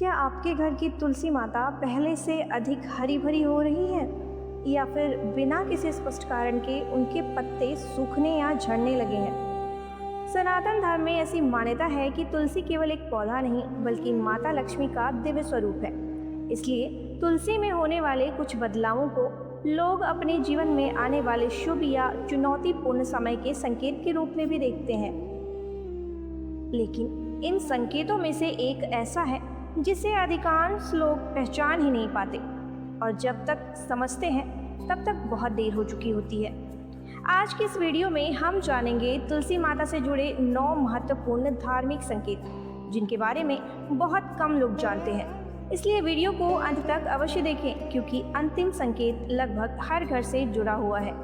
क्या आपके घर की तुलसी माता पहले से अधिक हरी भरी हो रही है या फिर बिना किसी स्पष्ट कारण के उनके पत्ते सूखने या झड़ने लगे हैं? सनातन धर्म में ऐसी मान्यता है कि तुलसी केवल एक पौधा नहीं बल्कि माता लक्ष्मी का दिव्य स्वरूप है। इसलिए तुलसी में होने वाले कुछ बदलावों को लोग अपने जीवन में आने वाले शुभ या चुनौतीपूर्ण समय के संकेत के रूप में भी देखते हैं। लेकिन इन संकेतों में से एक ऐसा है जिसे अधिकांश लोग पहचान ही नहीं पाते और जब तक समझते हैं तब तक बहुत देर हो चुकी होती है। आज की इस वीडियो में हम जानेंगे तुलसी माता से जुड़े 9 महत्वपूर्ण धार्मिक संकेत जिनके बारे में बहुत कम लोग जानते हैं। इसलिए वीडियो को अंत तक अवश्य देखें क्योंकि अंतिम संकेत लगभग हर घर से जुड़ा हुआ है।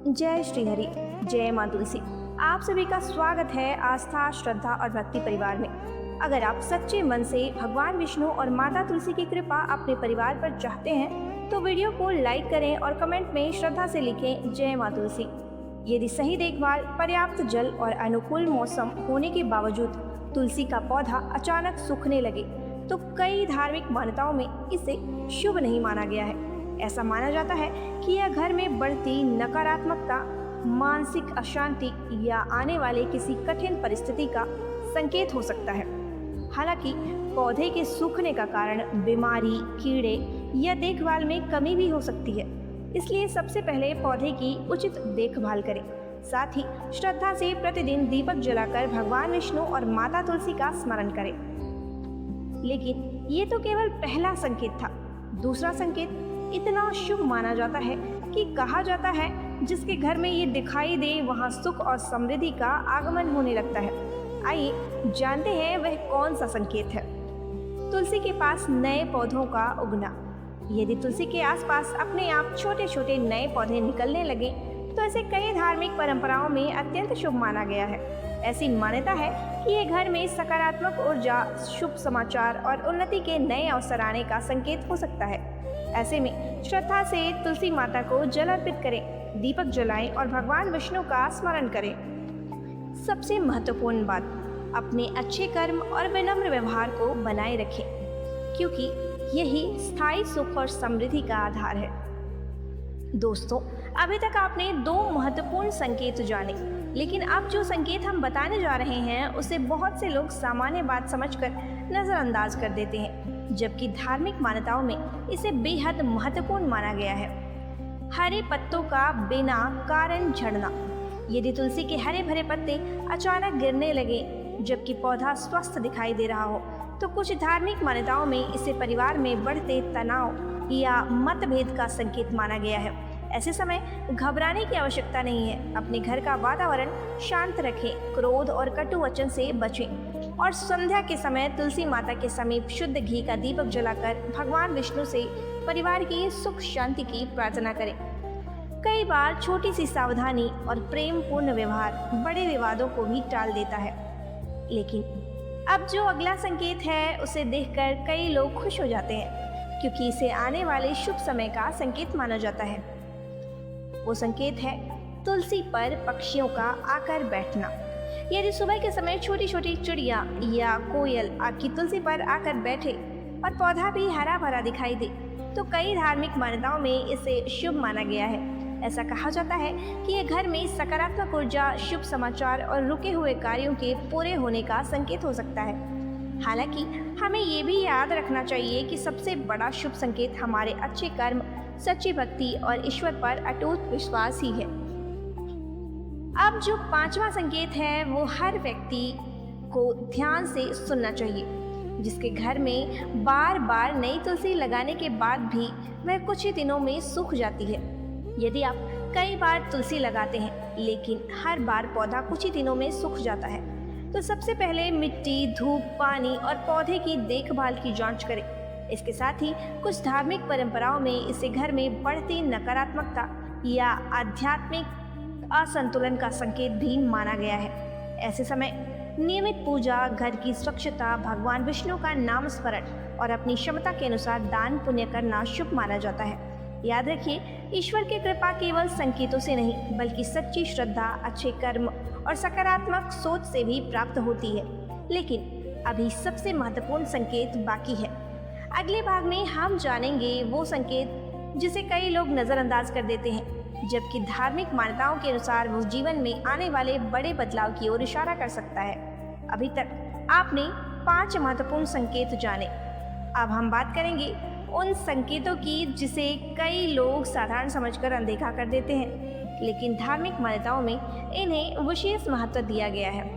जय श्री हरि, जय मां तुलसी। आप सभी का स्वागत है आस्था, श्रद्धा और भक्ति परिवार में। अगर आप सच्चे मन से भगवान विष्णु और माता तुलसी की कृपा अपने परिवार पर चाहते हैं तो वीडियो को लाइक करें और कमेंट में श्रद्धा से लिखें जय मां तुलसी। यदि सही देखभाल, पर्याप्त जल और अनुकूल मौसम होने के बावजूद तुलसी का पौधा अचानक सूखने लगे तो कई धार्मिक मान्यताओं में इसे शुभ नहीं माना गया है। ऐसा माना जाता है कि यह घर में बढ़ती नकारात्मकता, मानसिक अशांति या आने वाले किसी कठिन परिस्थिति का संकेत हो सकता है। हालांकि पौधे के सूखने का कारण बीमारी, कीड़े या देखभाल में कमी भी हो सकती है। इसलिए सबसे पहले पौधे की उचित देखभाल करें। साथ ही श्रद्धा से प्रतिदिन दीपक जलाकर भगवान विष्णु और माता तुलसी का स्मरण करें। लेकिन ये तो केवल पहला संकेत था। दूसरा संकेत इतना शुभ माना जाता है कि कहा जाता है जिसके घर में ये दिखाई दे वहाँ सुख और समृद्धि का आगमन होने लगता है। आइए जानते हैं वह कौन सा संकेत है। तुलसी के पास नए पौधों का उगना। यदि तुलसी के आसपास अपने आप छोटे छोटे नए पौधे निकलने लगे तो इसे कई धार्मिक परंपराओं में अत्यंत शुभ माना गया है। ऐसी मान्यता है कि ये घर में सकारात्मक ऊर्जा, शुभ समाचार और उन्नति के नए अवसर आने का संकेत हो सकता है। ऐसे में श्रद्धा से तुलसी माता को जल अर्पित करें, दीपक जलाएं और भगवान विष्णु का स्मरण करें। सबसे महत्वपूर्ण बात, अपने अच्छे कर्म और विनम्र व्यवहार को बनाए रखें क्योंकि यही स्थायी सुख और समृद्धि का आधार है। दोस्तों, अभी तक आपने 2 महत्वपूर्ण संकेत जाने, लेकिन अब जो संकेत हम बताने जा रहे हैं उसे बहुत से लोग सामान्य बात समझकर नजरअंदाज कर देते हैं, जबकि धार्मिक मान्यताओं में इसे बेहद महत्वपूर्ण माना गया है। हरे पत्तों का बिना कारण झड़ना। यदि तुलसी के हरे भरे पत्ते अचानक गिरने लगे जबकि पौधा स्वस्थ दिखाई दे रहा हो तो कुछ धार्मिक मान्यताओं में इसे परिवार में बढ़ते तनाव या मतभेद का संकेत माना गया है। ऐसे समय घबराने की आवश्यकता नहीं है। अपने घर का वातावरण शांत रखें, क्रोध और कटु वचन से बचें और संध्या के समय तुलसी माता के समीप शुद्ध घी का दीपक जलाकर भगवान विष्णु से परिवार की सुख शांति की प्रार्थना करें। कई बार छोटी सी सावधानी और प्रेम पूर्ण व्यवहार बड़े विवादों को भी टाल देता है। लेकिन अब जो अगला संकेत है उसे देखकर कई लोग खुश हो जाते हैं क्योंकि इसे आने वाले शुभ समय का संकेत माना जाता है। वो संकेत है तुलसी पर पक्षियों का आकर बैठना। यदि सुबह के समय छोटी छोटी चिड़िया या कोयल आपकी तुलसी पर आकर बैठे और पौधा भी हरा भरा दिखाई दे तो कई धार्मिक मान्यताओं में इसे शुभ माना गया है। ऐसा कहा जाता है कि यह घर में सकारात्मक ऊर्जा, शुभ समाचार और रुके हुए कार्यों के पूरे होने का संकेत हो सकता है। हालांकि हमें ये भी याद रखना चाहिए कि सबसे बड़ा शुभ संकेत हमारे अच्छे कर्म, सच्ची भक्ति और ईश्वर पर अटूट विश्वास ही है। अब जो 5वां संकेत है वो हर व्यक्ति को ध्यान से सुनना चाहिए, जिसके घर में बार बार नई तुलसी लगाने के बाद भी वह कुछ ही दिनों में सूख जाती है। यदि आप कई बार तुलसी लगाते हैं लेकिन हर बार पौधा कुछ ही दिनों में सूख जाता है तो सबसे पहले मिट्टी, धूप, पानी और पौधे की देखभाल की जांच करें। इसके साथ ही कुछ धार्मिक परंपराओं में इसे घर में बढ़ती नकारात्मकता या आध्यात्मिक असंतुलन का संकेत भी माना गया है। ऐसे समय नियमित पूजा, घर की स्वच्छता, भगवान विष्णु का नाम स्मरण और अपनी क्षमता के अनुसार दान पुण्य करना शुभ माना जाता है। याद रखिए, ईश्वर की कृपा केवल संकेतों से नहीं बल्कि सच्ची श्रद्धा, अच्छे कर्म और सकारात्मक सोच से भी प्राप्त होती है। लेकिन अभी सबसे महत्वपूर्ण संकेत बाकी है। अगले भाग में हम जानेंगे वो संकेत जिसे कई लोग नज़रअंदाज कर देते हैं, जबकि धार्मिक मान्यताओं के अनुसार वो जीवन में आने वाले बड़े बदलाव की ओर इशारा कर सकता है। अभी तक आपने 5 महत्वपूर्ण संकेत जाने। अब हम बात करेंगे उन संकेतों की जिसे कई लोग साधारण समझकर अनदेखा कर देते हैं, लेकिन धार्मिक मान्यताओं में इन्हें विशेष महत्व दिया गया है।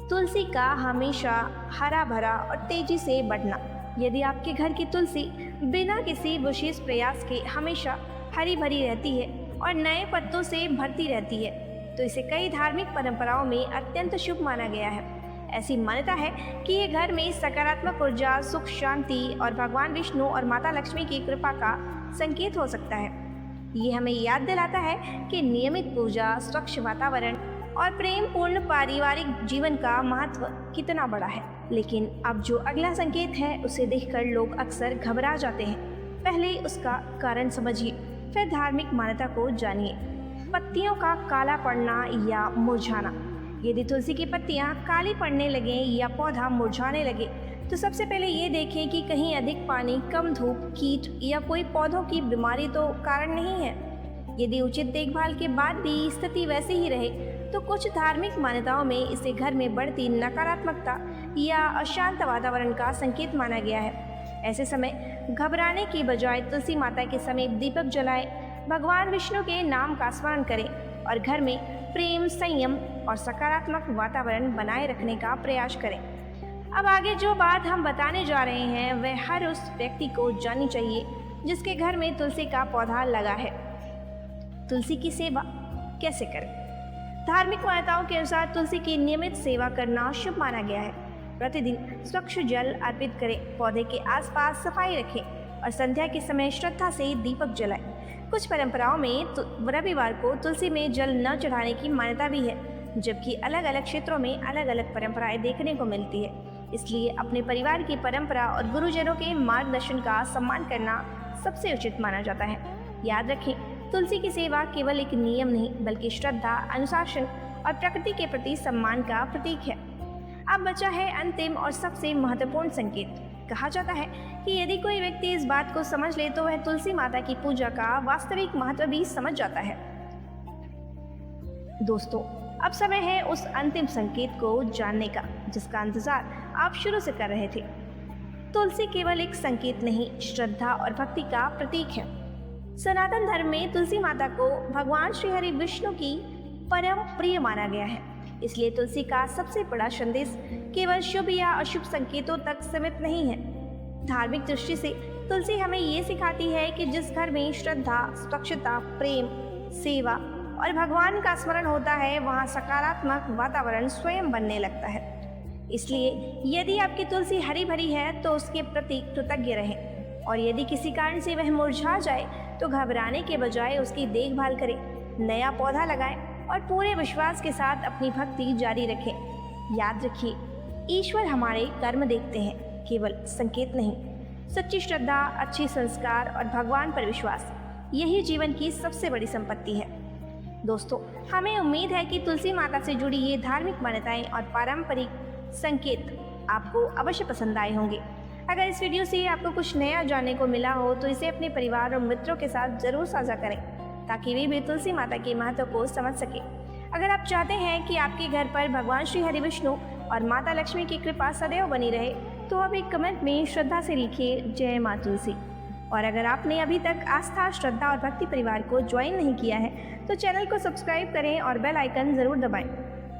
तुलसी का हमेशा हरा भरा और तेजी से बढ़ना। यदि आपके घर की तुलसी बिना किसी विशेष प्रयास के हमेशा हरी भरी रहती है और नए पत्तों से भरती रहती है, तो इसे कई धार्मिक परंपराओं में अत्यंत शुभ माना गया है। ऐसी मान्यता है कि ये घर में सकारात्मक ऊर्जा, सुख, शांति और भगवान विष्णु और माता लक्ष्मी की कृपा का संकेत हो सकता है। ये हमें याद दिलाता है कि नियमित पूजा, स्वच्छ वातावरण और प्रेम पूर्ण पारिवारिक जीवन का महत्व कितना बड़ा है। लेकिन अब जो अगला संकेत है उसे देखकर लोग अक्सर घबरा जाते हैं। पहले उसका कारण समझिए, फिर धार्मिक मान्यता को जानिए। पत्तियों का काला पड़ना या मुरझाना। यदि तुलसी की पत्तियां काली पड़ने लगें या पौधा मुरझाने लगे, तो सबसे पहले ये देखें कि कहीं अधिक पानी, कम धूप, कीट या कोई पौधों की बीमारी तो कारण नहीं है। यदि उचित देखभाल के बाद भी स्थिति वैसी ही रहे, तो कुछ धार्मिक मान्यताओं में इसे घर में बढ़ती नकारात्मकता या अशांत वातावरण का संकेत माना गया है। ऐसे समय घबराने की बजाय तुलसी माता के समीप दीपक जलाएं, भगवान विष्णु के नाम का स्मरण करें और घर में प्रेम, संयम और सकारात्मक वातावरण बनाए रखने का प्रयास करें। अब आगे जो बात हम बताने जा रहे हैं वह हर उस व्यक्ति को जाननी चाहिए जिसके घर में तुलसी का पौधा लगा है। तुलसी की सेवा कैसे करें? धार्मिक मान्यताओं के अनुसार तुलसी की नियमित सेवा करना शुभ माना गया है। प्रतिदिन स्वच्छ जल अर्पित करें, पौधे के आसपास सफाई रखें और संध्या के समय श्रद्धा से दीपक जलाएं। कुछ परंपराओं में रविवार को तुलसी में जल न चढ़ाने की मान्यता भी है, जबकि अलग अलग क्षेत्रों में अलग अलग परंपराएं देखने को मिलती है। इसलिए अपने परिवार की परंपरा और गुरुजनों के मार्गदर्शन का सम्मान करना सबसे उचित माना जाता है। याद रखें, तुलसी की सेवा केवल एक नियम नहीं, बल्कि श्रद्धा, अनुशासन और प्रकृति के प्रति सम्मान का प्रतीक है। अब बचा है अंतिम और सबसे महत्वपूर्ण संकेत। कहा जाता है कि यदि कोई व्यक्ति इस बात को समझ ले तो वह तुलसी माता की पूजा का वास्तविक महत्व भी समझ जाता है। दोस्तों, अब समय है उस अंतिम संकेत को जानने का जिसका इंतजार आप शुरू से कर रहे थे। तुलसी केवल एक संकेत नहीं, श्रद्धा और भक्ति का प्रतीक है। सनातन धर्म में तुलसी माता को भगवान श्री हरि विष्णु की परम प्रिय माना गया है। इसलिए तुलसी का सबसे बड़ा संदेश केवल शुभ या अशुभ संकेतों तक सीमित नहीं है। धार्मिक दृष्टि से तुलसी हमें ये सिखाती है कि जिस घर में श्रद्धा, स्वच्छता, प्रेम, सेवा और भगवान का स्मरण होता है, वहाँ सकारात्मक वातावरण स्वयं बनने लगता है। इसलिए यदि आपकी तुलसी हरी भरी है तो उसके प्रति कृतज्ञ रहें, और यदि किसी कारण से वह मुरझा जाए तो घबराने के बजाय उसकी देखभाल करें, नया पौधा लगाएं और पूरे विश्वास के साथ अपनी भक्ति जारी रखें। याद रखिए, ईश्वर हमारे कर्म देखते हैं, केवल संकेत नहीं। सच्ची श्रद्धा, अच्छी संस्कार और भगवान पर विश्वास, यही जीवन की सबसे बड़ी संपत्ति है। दोस्तों, हमें उम्मीद है कि तुलसी माता से जुड़ी ये धार्मिक मान्यताएं और पारंपरिक संकेत आपको अवश्य पसंद आए होंगे। अगर इस वीडियो से आपको कुछ नया जानने को मिला हो तो इसे अपने परिवार और मित्रों के साथ ज़रूर साझा करें, ताकि वे भी तुलसी माता के महत्व को समझ सकें। अगर आप चाहते हैं कि आपके घर पर भगवान श्री हरि विष्णु और माता लक्ष्मी की कृपा सदैव बनी रहे, तो आप एक कमेंट में श्रद्धा से लिखिए, जय माँ तुलसी। और अगर आपने अभी तक आस्था, श्रद्धा और भक्ति परिवार को ज्वाइन नहीं किया है तो चैनल को सब्सक्राइब करें और बेल आइकन ज़रूर दबाएं।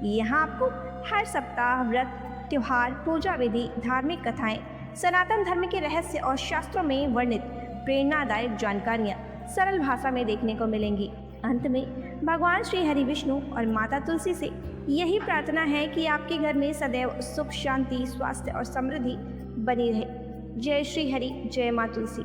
यहाँ आपको हर सप्ताह व्रत, त्योहार, पूजा विधि, धार्मिक कथाएं, सनातन धर्म के रहस्य और शास्त्रों में वर्णित प्रेरणादायक जानकारियाँ सरल भाषा में देखने को मिलेंगी। अंत में भगवान श्री हरि विष्णु और माता तुलसी से यही प्रार्थना है कि आपके घर में सदैव सुख, शांति, स्वास्थ्य और समृद्धि बनी रहे। जय श्री हरि, जय माँ तुलसी।